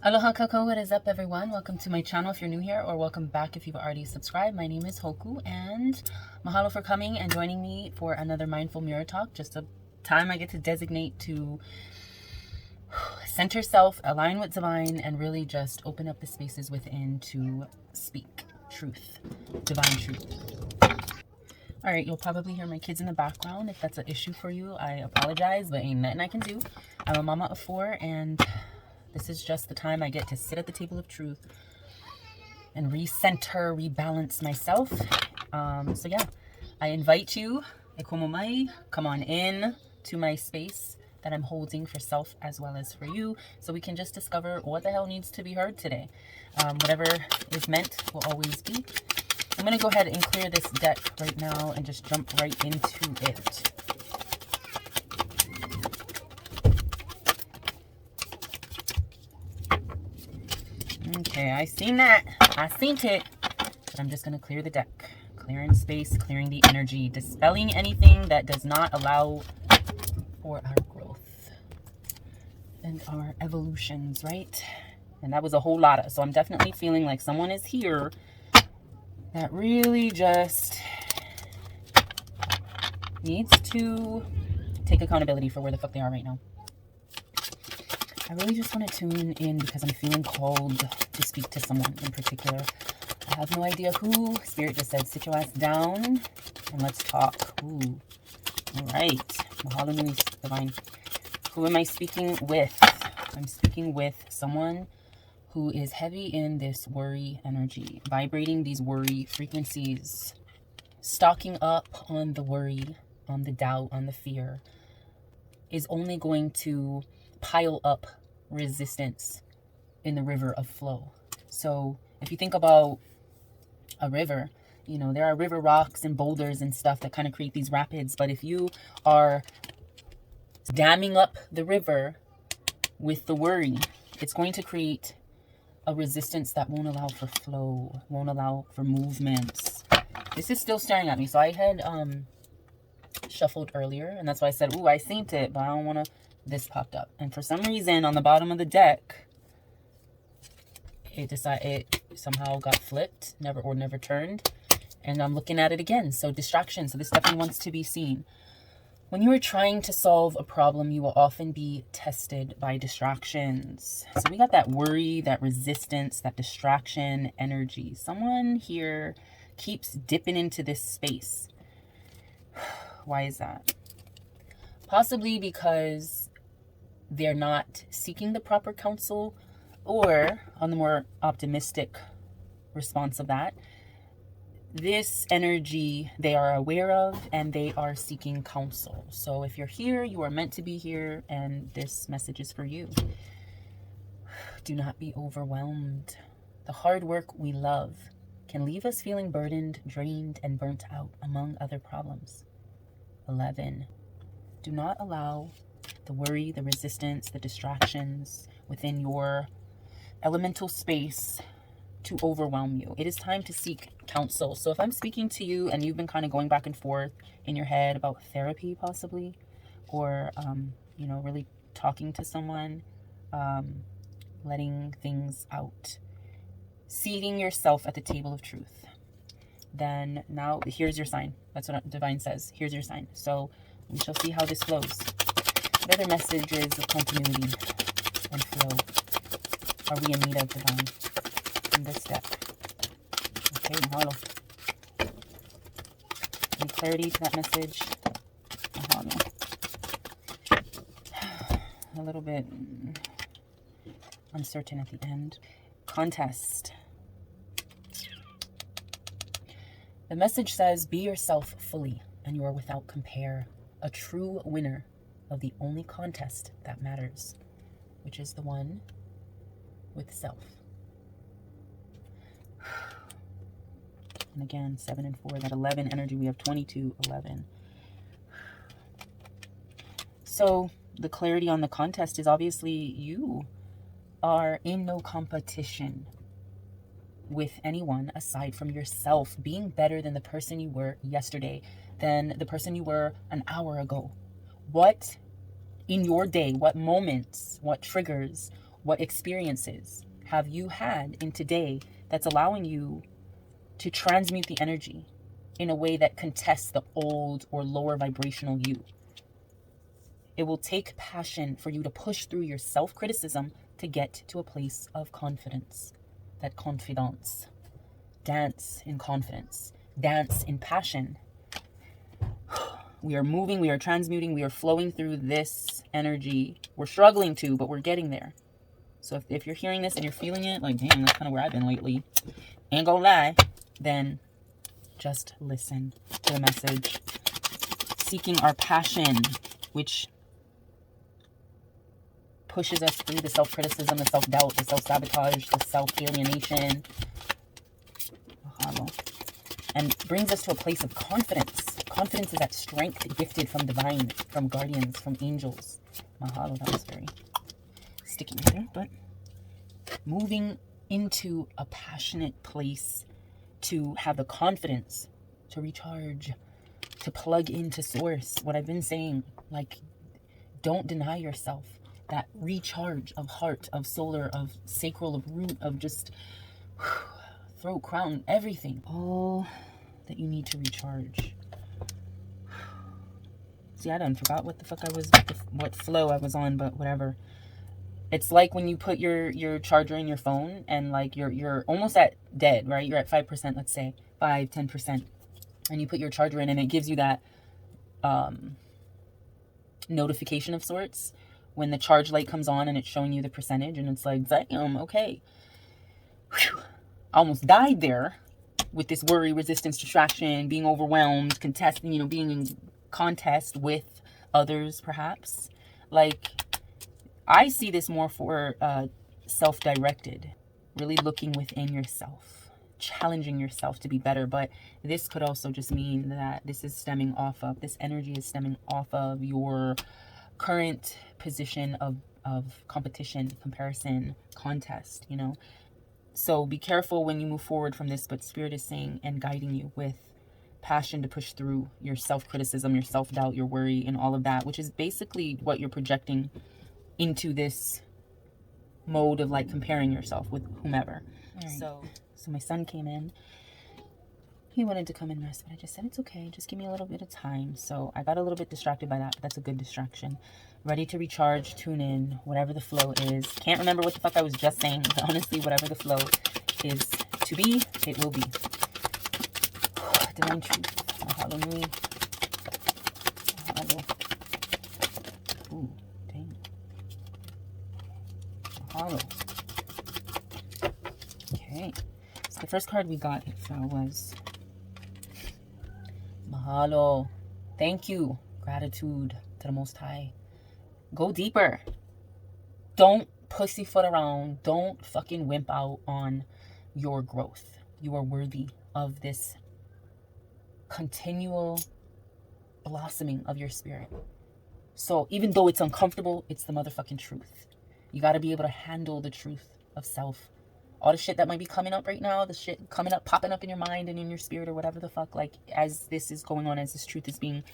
Aloha kako, what is up everyone? Welcome to my channel if you're new here, or welcome back if you've already subscribed. My name is Hoku, and mahalo for coming and joining me for another Mindful Mirror Talk. Just a time I get to designate to center self, align with divine, and really just open up the spaces within to speak truth, divine truth. All right, you'll probably hear my kids in the background. If that's an issue for you, I apologize, but ain't nothing I can do. I'm a mama of 4, and this is just the time I get to sit at the table of truth and recenter, rebalance myself. So yeah, I invite you, come on in to my space that I'm holding for self as well as for you, so we can just discover what the hell needs to be heard today. Whatever is meant will always be. I'm going to go ahead and clear this deck right now and just jump right into it. Okay, I seen that. I seen it. But I'm just going to clear the deck. Clearing space, clearing the energy, dispelling anything that does not allow for our growth and our evolutions, right? And that was a whole lot of, so I'm definitely feeling like someone is here that really just needs to take accountability for where the fuck they are right now. I really just want to tune in because I'm feeling called to speak to someone in particular. I have no idea who. Spirit just said, sit your ass down and let's talk. Ooh. All right. Mahalo nui, divine. Who am I speaking with? I'm speaking with someone who is heavy in this worry energy, vibrating these worry frequencies, stocking up on the worry, on the doubt, on the fear, is only going to pile up resistance in the river of flow. So if you think about a river, you know, there are river rocks and boulders and stuff that kind of create these rapids. But if you are damming up the river with the worry, it's going to create a resistance that won't allow for flow, won't allow for movements. This is still staring at me. So I had shuffled earlier, and that's why I said, ooh, I synced it, but I don't want to. This popped up, and for some reason on the bottom of the deck it somehow got flipped, never turned, and I'm looking at it again. So distraction. So this definitely wants to be seen. When you are trying to solve a problem, you will often be tested by distractions. So we got that worry, that resistance, that distraction energy. Someone here keeps dipping into this space. Why is that? Possibly because they're not seeking the proper counsel, or on the more optimistic response of that, this energy they are aware of and they are seeking counsel. So if you're here, you are meant to be here, and this message is for you. Do not be overwhelmed. The hard work we love can leave us feeling burdened, drained, and burnt out, among other problems. 11. Do not allow the worry, the resistance, the distractions within your elemental space to overwhelm you. It is time to seek counsel. So if I'm speaking to you and you've been kind of going back and forth in your head about therapy possibly, or, you know, really talking to someone, letting things out, seating yourself at the table of truth, then now here's your sign. That's what Divine says. Here's your sign. So we shall see how this flows. What other messages of continuity and flow are we in need of, Divine, in this step? Okay, mahalo. Any clarity to that message? Mahalo. A little bit uncertain at the end. Contest. The message says, be yourself fully, and you are without compare, a true winner of the only contest that matters, which is the one with self. And again, 7 and 4, that 11 energy, we have 22, 11. So the clarity on the contest is obviously you are in no competition with anyone aside from yourself, being better than the person you were yesterday, than the person you were an hour ago. What in your day, what moments, what triggers, What experiences have you had in today that's allowing you to transmute the energy in a way that contests the old or lower vibrational you? It will take passion for you to push through your self-criticism to get to a place of confidence. That confidence. Dance in confidence. Dance in passion. We are moving, we are transmuting, we are flowing through this energy. We're struggling to, but we're getting there. So if you're hearing this and you're feeling it, like, damn, that's kind of where I've been lately, ain't gonna lie, then just listen to the message. Seeking our passion, which pushes us through the self-criticism, the self-doubt, the self-sabotage, the self-alienation, and brings us to a place of confidence. Confidence is that strength gifted from divine, from guardians, from angels. Mahalo, that was very sticky here, but moving into a passionate place to have the confidence to recharge, to plug into source. What I've been saying, like, don't deny yourself that recharge of heart, of solar, of sacral, of root, of just throat, crown, everything. All that you need to recharge. See, I done forgot what the fuck I was, what flow I was on, but whatever. It's like when you put your charger in your phone and like you're almost at dead, right? You're at 5%, let's say 5-10%, and you put your charger in and it gives you that notification of sorts when the charge light comes on and it's showing you the percentage, and it's like, damn, okay. Whew. I almost died there with this worry, resistance, distraction, being overwhelmed, contesting, being in contest with others, perhaps. Like, I see this more for self-directed, really looking within yourself, challenging yourself to be better. But this could also just mean that this is stemming off of, this energy is stemming off of your current position of competition, comparison, contest, So be careful when you move forward from this, but Spirit is saying and guiding you with passion to push through your self-criticism, your self-doubt, your worry, and all of that, which is basically what you're projecting into this mode of like comparing yourself with whomever. Right. So my son came in. He wanted to come and rest, but I just said, it's okay. Just give me a little bit of time. So I got a little bit distracted by that, but that's a good distraction. Ready to recharge, tune in, whatever the flow is. Can't remember what the fuck I was just saying, but honestly, whatever the flow is to be, it will be. Divine truth. Mahalo nui. Mahalo. Ooh, dang. Mahalo. Okay. So the first card we got, it fell, was Mahalo. Thank you. Gratitude to the Most High. Go deeper. Don't pussyfoot around. Don't fucking wimp out on your growth. You are worthy of this continual blossoming of your spirit. So even though it's uncomfortable, it's the motherfucking truth. You got to be able to handle the truth of self. All the shit that might be coming up right now, the shit coming up, popping up in your mind and in your spirit or whatever the fuck, like as this is going on, as this truth is being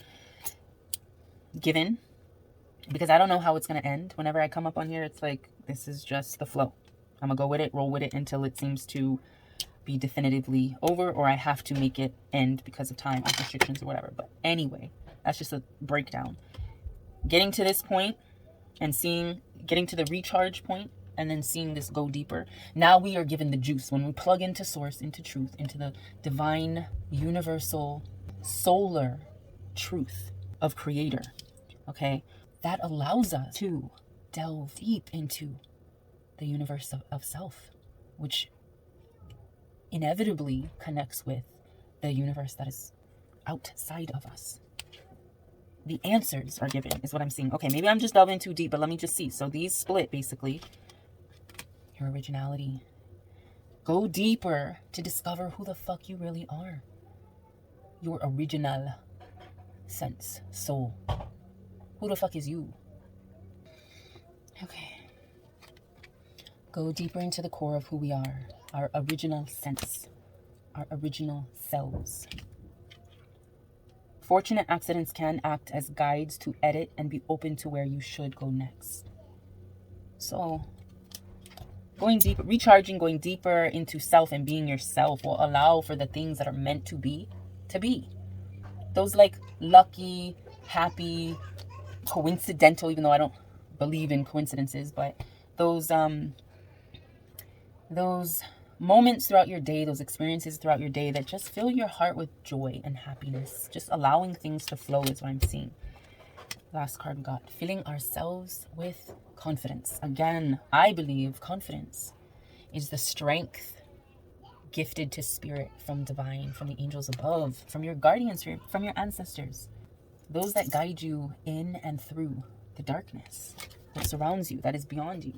given, because I don't know how it's going to end. Whenever I come up on here, it's like, this is just the flow. I'm going to go with it, roll with it until it seems to be definitively over, or I have to make it end because of time restrictions or whatever. But anyway, that's just a breakdown. Getting to this point and getting to the recharge point and then seeing this go deeper. Now we are given the juice. When we plug into source, into truth, into the divine, universal, solar truth of creator, okay, that allows us to delve deep into the universe of self, which inevitably connects with the universe that is outside of us. The answers are given, is what I'm seeing. Okay, maybe I'm just delving too deep, but let me just see. So these split, basically. Your originality. Go deeper to discover who the fuck you really are. Your original sense, soul. Who the fuck is you? Okay. Go deeper into the core of who we are. Our original sense. Our original selves. Fortunate accidents can act as guides to edit and be open to where you should go next. So, Going deeper, recharging, going deeper into self and being yourself will allow for the things that are meant to be. Those like lucky, happy, coincidental, even though I don't believe in coincidences, but those moments throughout your day, those experiences throughout your day that just fill your heart with joy and happiness, just allowing things to flow is what I'm seeing. Last card we got, filling ourselves with confidence. Again, I believe confidence is the strength gifted to spirit from divine, from the angels above, from your guardians, from your ancestors, those that guide you in and through the darkness that surrounds you, that is beyond you.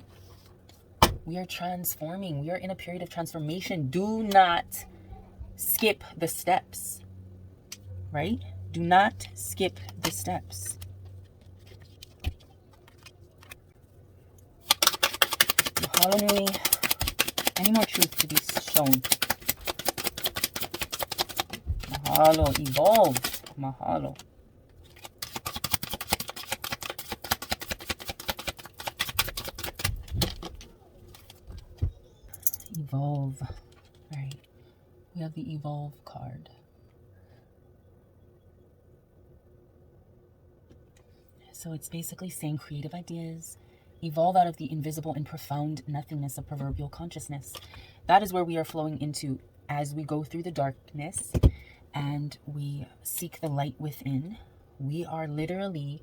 We are transforming. We are in a period of transformation. Do not skip the steps, right? Do not skip the steps. Mahalo nui. Any more truth to be shown? Mahalo. Evolve. Mahalo. Evolve. All right. We have the Evolve card. So it's basically saying creative ideas evolve out of the invisible and profound nothingness of proverbial consciousness. That is where we are flowing into as we go through the darkness and we seek the light within. We are literally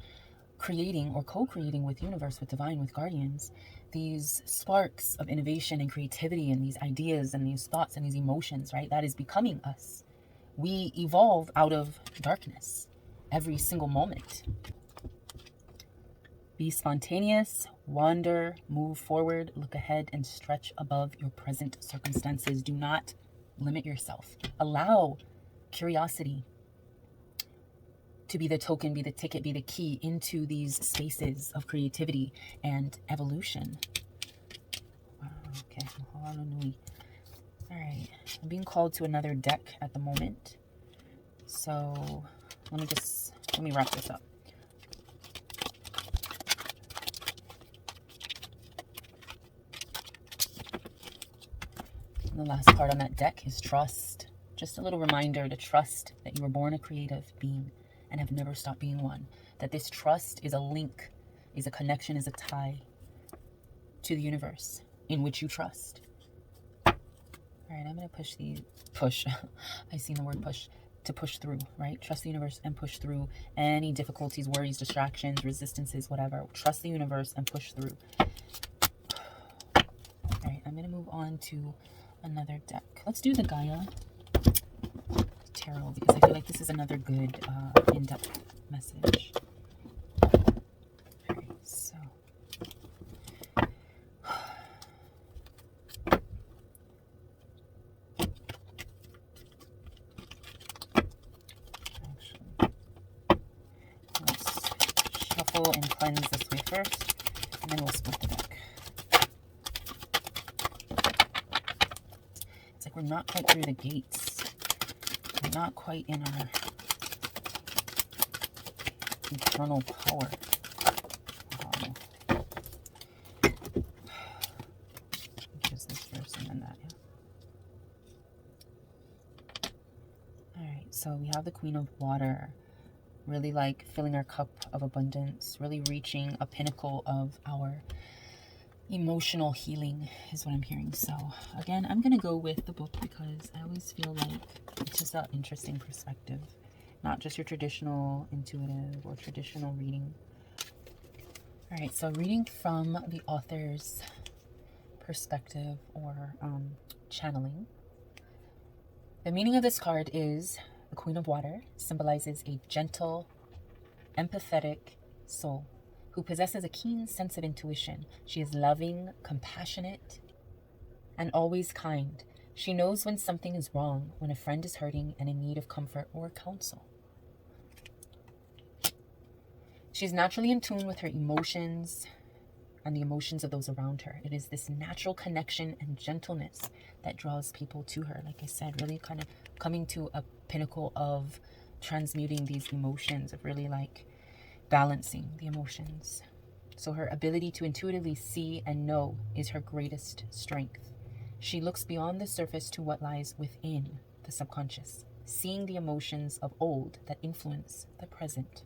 creating or co-creating with universe, with divine, with guardians, these sparks of innovation and creativity and these ideas and these thoughts and these emotions, right? That is becoming us. We evolve out of darkness every single moment. Be spontaneous, wander, move forward, look ahead, and stretch above your present circumstances. Do not limit yourself. Allow curiosity to be the token, be the ticket, be the key into these spaces of creativity and evolution. Wow, okay. All right. I'm being called to another deck at the moment. So let me wrap this up. The last card on that deck is trust. Just a little reminder to trust that you were born a creative being and have never stopped being one. That this trust is a link, is a connection, is a tie to the universe in which you trust. All right, I'm going to push. I've seen the word push. To push through, right? Trust the universe and push through any difficulties, worries, distractions, resistances, whatever. Trust the universe and push through. All right, I'm going to move on to another deck. Let's do the Gaia Tarot because I feel like this is another good in-depth message. Okay, so actually, let's shuffle and cleanse this way first, and then we'll split the deck. It's like we're not quite through the gates. We're not quite in our eternal power. Just this first and then that, yeah. Alright, so we have the Queen of Water. Really like filling our cup of abundance. Really reaching a pinnacle of our emotional healing is what I'm hearing. So again, I'm gonna go with the book because I always feel like it's just an interesting perspective, not just your traditional intuitive or traditional reading. All right, so reading from the author's perspective or channeling. The meaning of this card is the Queen of Water symbolizes a gentle, empathetic soul who possesses a keen sense of intuition. She is loving, compassionate, and always kind. She knows when something is wrong, when a friend is hurting and in need of comfort or counsel. She's naturally in tune with her emotions and the emotions of those around her. It is this natural connection and gentleness that draws people to her. Like I said, really kind of coming to a pinnacle of transmuting these emotions, of really like balancing the emotions. So her ability to intuitively see and know is her greatest strength. She looks beyond the surface to what lies within the subconscious, seeing the emotions of old that influence the present.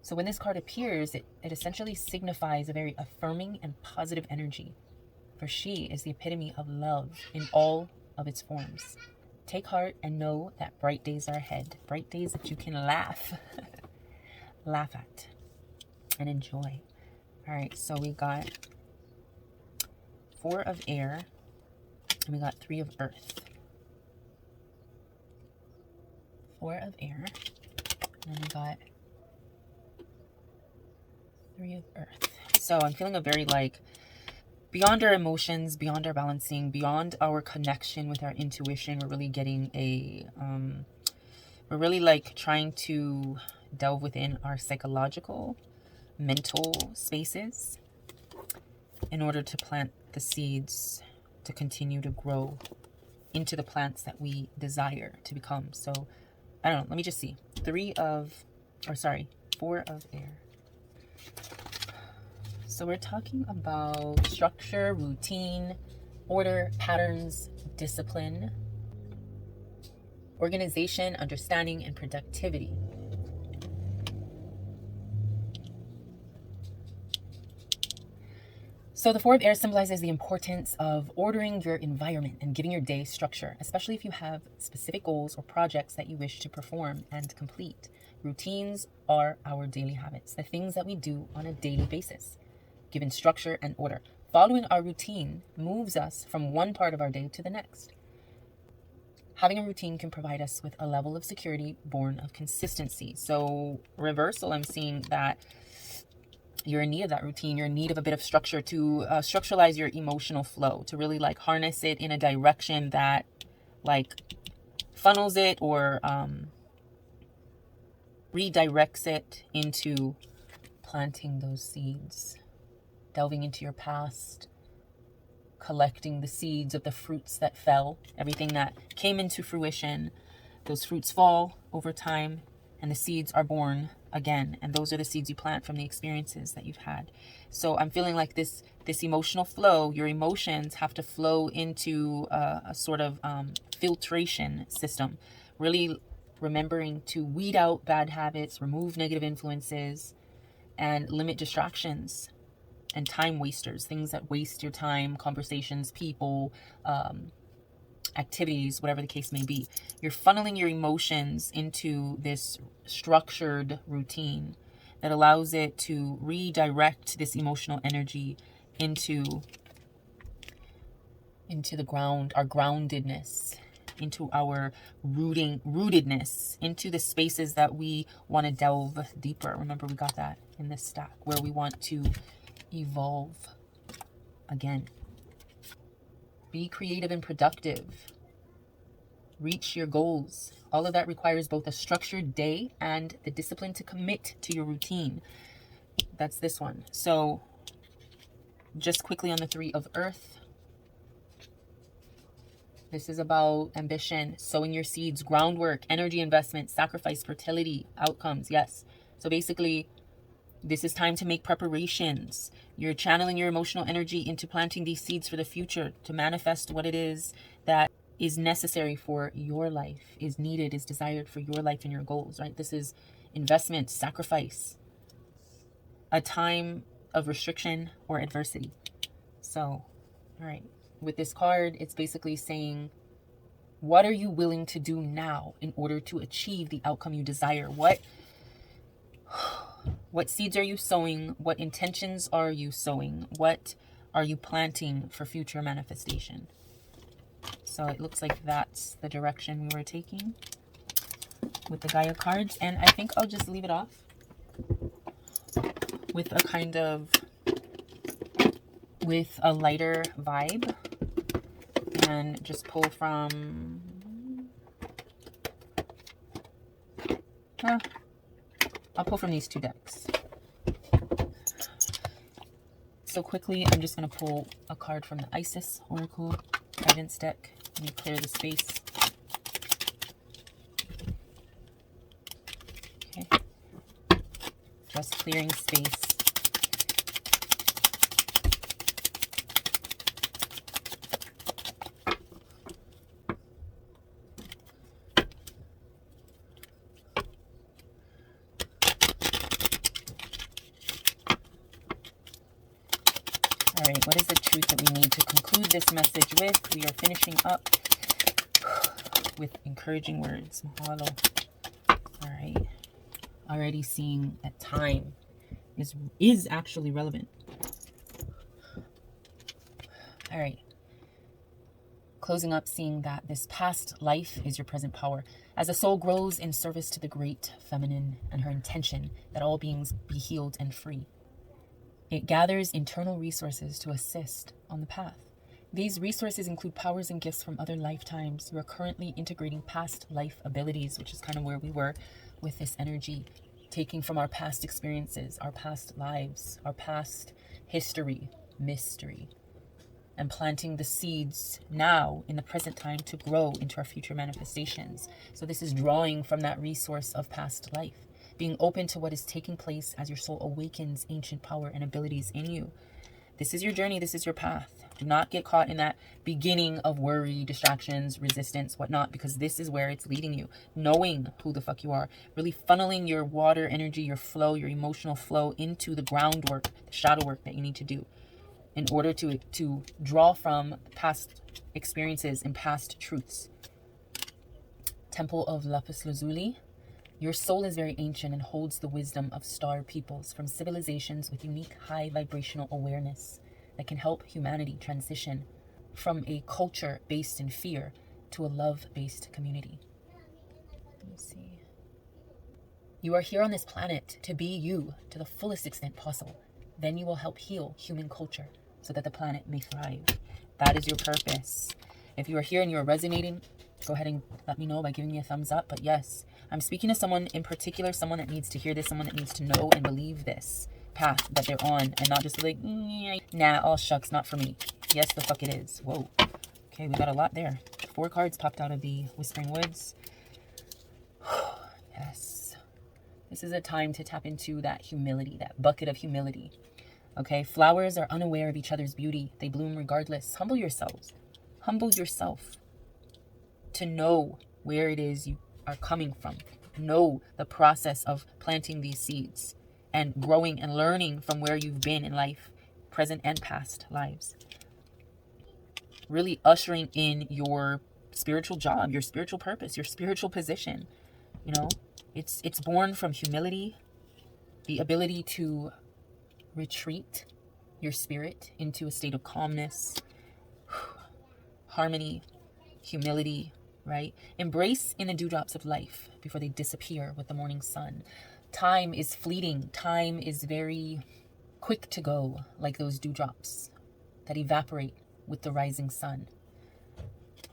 So when this card appears, it essentially signifies a very affirming and positive energy, for she is the epitome of love in all of its forms. Take heart and know that bright days are ahead, bright days that you can laugh, laugh at and enjoy. All right, so we got 4 of air and we got 3 of earth. 4 of air, and then we got 3 of earth. So I'm feeling a very like beyond our emotions, beyond our balancing, beyond our connection with our intuition. We're really getting a we're really like trying to delve within our psychological, mental spaces in order to plant the seeds to continue to grow into the plants that we desire to become. So I don't know, let me just see. 4 of air. So we're talking about structure, routine, order, patterns, discipline, organization, understanding, and productivity. So the 4 of air symbolizes the importance of ordering your environment and giving your day structure, especially if you have specific goals or projects that you wish to perform and complete. Routines are our daily habits, the things that we do on a daily basis, given structure and order. Following our routine moves us from one part of our day to the next. Having a routine can provide us with a level of security born of consistency. So reversal, I'm seeing that you're in need of that routine. You're in need of a bit of structure to structuralize your emotional flow, to really like harness it in a direction that like funnels it or redirects it into planting those seeds, delving into your past, collecting the seeds of the fruits that fell, everything that came into fruition. Those fruits fall over time and the seeds are born again, and those are the seeds you plant from the experiences that you've had. So I'm feeling like this emotional flow, your emotions have to flow into a sort of filtration system, really remembering to weed out bad habits, remove negative influences, and limit distractions and time wasters, things that waste your time, conversations, people, activities, whatever the case may be. You're funneling your emotions into this structured routine that allows it to redirect this emotional energy into the ground, our groundedness, into our rootedness, into the spaces that we want to delve deeper. Remember, we got that in this stack, where we want to evolve again. Be creative and productive. Reach your goals. All of that requires both a structured day and the discipline to commit to your routine. That's this one. So just quickly on the 3 of earth. This is about ambition, sowing your seeds, groundwork, energy investment, sacrifice, fertility, outcomes. Yes. So basically, this is time to make preparations. You're channeling your emotional energy into planting these seeds for the future to manifest what it is that is necessary for your life, is needed, is desired for your life and your goals, right? This is investment, sacrifice, a time of restriction or adversity. So, all right. With this card, it's basically saying, what are you willing to do now in order to achieve the outcome you desire? What seeds are you sowing? What intentions are you sowing? What are you planting for future manifestation? So it looks like that's the direction we were taking with the Gaia cards. And I think I'll just leave it off with a kind of, with a lighter vibe, and just pull from, I'll pull from these 2 decks. So quickly, I'm just going to pull a card from the Isis Oracle Guidance deck. Let me clear the space. Okay. Just clearing space. All right, what is the truth that we need to conclude this message with? We are finishing up with encouraging words. Mahalo. All right. Already seeing that time is actually relevant. All right. Closing up, seeing that this past life is your present power. As the soul grows in service to the great feminine and her intention that all beings be healed and free, it gathers internal resources to assist on the path. These resources include powers and gifts from other lifetimes. You are currently integrating past life abilities, which is kind of where we were with this energy, taking from our past experiences, our past lives, our past history, mystery, and planting the seeds now in the present time to grow into our future manifestations. So this is drawing from that resource of past life, being open to what is taking place as your soul awakens ancient power and abilities in you. This is your journey. This is your path. Do not get caught in that beginning of worry, distractions, resistance, whatnot, because this is where it's leading you. Knowing who the fuck you are, really funneling your water energy, your flow, your emotional flow into the groundwork, the shadow work that you need to do in order to draw from past experiences and past truths. Temple of Lapis Lazuli. Your soul is very ancient and holds the wisdom of star peoples from civilizations with unique high vibrational awareness that can help humanity transition from a culture based in fear to a love-based community. Let me see. You are here on this planet to be you to the fullest extent possible. Then you will help heal human culture so that the planet may thrive. That is your purpose. If you are here and you are resonating, go ahead and let me know by giving me a thumbs up. But yes, I'm speaking to someone in particular, someone that needs to hear this, someone that needs to know and believe this path that they're on, and not just like, nah, all shucks, not for me. Yes, the fuck it is. Whoa. Okay, we got a lot there. 4 cards popped out of the Whispering Woods. Yes. This is a time to tap into that humility, that bucket of humility. Okay, flowers are unaware of each other's beauty. They bloom regardless. Humble yourselves. Humble yourself to know where it is you are coming from. Know the process of planting these seeds and growing and learning from where you've been in life, present and past lives. Really ushering in your spiritual job, your spiritual purpose, your spiritual position. You know, it's born from humility, the ability to retreat your spirit into a state of calmness, harmony, humility, right? Embrace in the dewdrops of life before they disappear with the morning sun. Time is fleeting. Time is very quick to go, like those dewdrops that evaporate with the rising sun.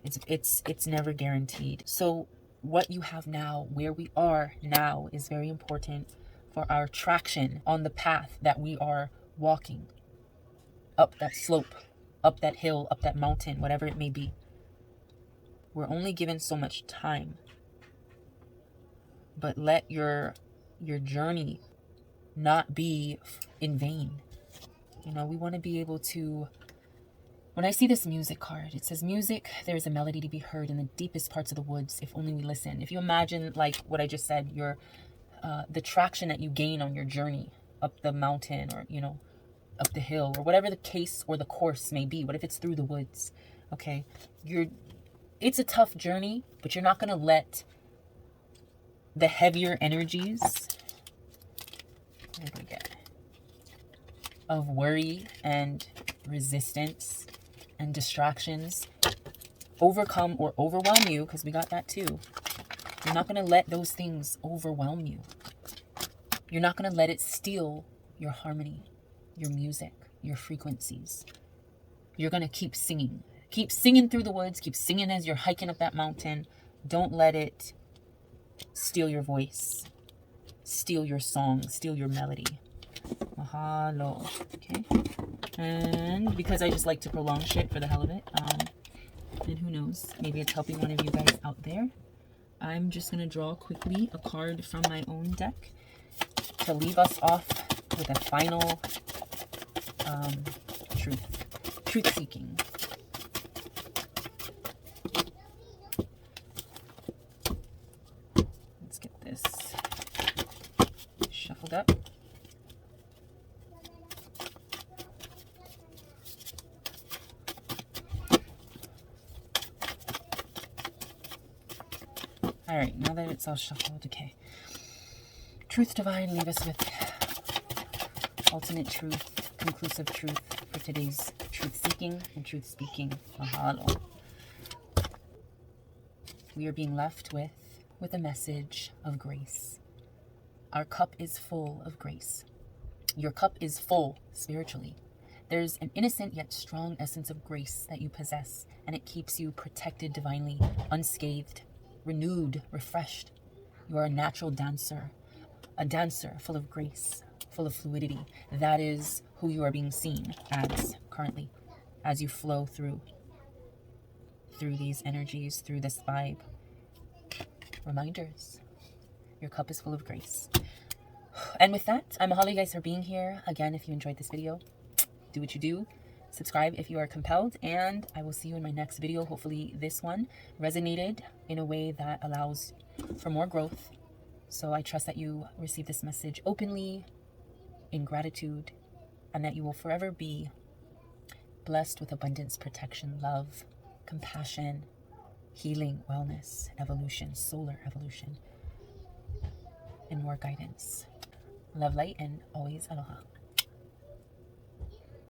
It's never guaranteed. So what you have now, where we are now, is very important for our traction on the path that we are walking, up that slope, up that hill, up that mountain, whatever it may be. We're only given so much time, but let your journey not be in vain. You know, we want to be able to, when I see this music card, it says, music, there is a melody to be heard in the deepest parts of the woods if only we listen. If you imagine, like what I just said, the traction that you gain on your journey up the mountain, or, you know, up the hill, or whatever the case or the course may be. What if it's through the woods? Okay, it's a tough journey, but you're not going to let the heavier energies, what did we get, of worry and resistance and distractions overcome or overwhelm you, because we got that too. You're not going to let those things overwhelm you. You're not going to let it steal your harmony, your music, your frequencies. You're going to keep singing. Keep singing through the woods. Keep singing as you're hiking up that mountain. Don't let it steal your voice, steal your song, steal your melody. Mahalo. Okay. And because I just like to prolong shit for the hell of it, and who knows, maybe it's helping one of you guys out there. I'm just going to draw quickly a card from my own deck to leave us off with a final truth seeking. Let's get this shuffled up. All right, now that it's all shuffled, okay. Truth divine, leave us with ultimate truth, conclusive truth for today's truth seeking and truth speaking. Mahalo. We are being left with a message of grace. Our cup is full of grace. Your cup is full spiritually. There's an innocent yet strong essence of grace that you possess, and it keeps you protected divinely, unscathed, renewed, refreshed. You are a natural dancer, a dancer full of grace, full of fluidity. That is who you are being seen as currently, as you flow through these energies, through this vibe. Reminders. Your cup is full of grace. And with that, I mahalo you guys for being here. Again, if you enjoyed this video, do what you do. Subscribe if you are compelled, and I will see you in my next video. Hopefully this one resonated in a way that allows for more growth. So I trust that you receive this message openly, in gratitude, and that you will forever be blessed with abundance, protection, love, compassion, healing, wellness, evolution, solar evolution, and more guidance. Love, light, and always aloha.